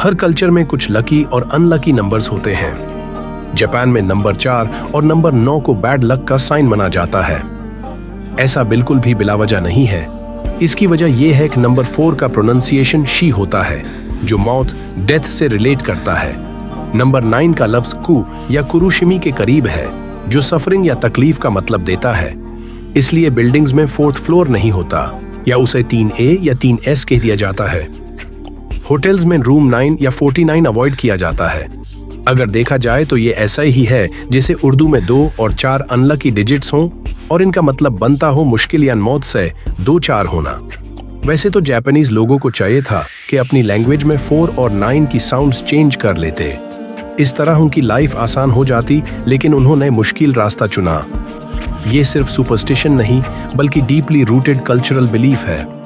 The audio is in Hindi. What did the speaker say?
हर कल्चर में कुछ लकी और अनलकी नंबर्स होते हैं। जापान में नंबर 4 और नंबर 9 को बैड लक का साइन माना जाता है। ऐसा बिल्कुल भी बिलावजह नहीं है। इसकी वजह यह है कि नंबर 4 का प्रोनाउंसिएशन शी होता है, जो मौत, डेथ से रिलेट करता है। नंबर 9 का लफ्ज कु या कुरुशिमी के करीब है, जो सफरिंग या तकलीफ का मतलब देता है। इसलिए बिल्डिंग्स में 4th फ्लोर नहीं होता, या उसे 3A या 3S कह दिया जाता है। होटल्स में रूम 9 या 49 अवॉइड किया जाता है। अगर देखा जाए तो ये ऐसा ही है जैसे उर्दू में 2 और 4 अनलकी डिजिट्स हों और इनका मतलब बनता हो मुश्किल या मौत से 2-4 होना। वैसे तो जापानीज लोगों को चाहिए था कि अपनी लैंग्वेज में 4 और 9 की साउंड्स चेंज कर लेते। इस तरह उनकी लाइफ आसान हो जाती, लेकिन उन्होंने मुश्किल रास्ता चुना। ये सिर्फ सुपरस्टिशन नहीं, बल्कि डीपली रूटेड कल्चरल बिलीफ है।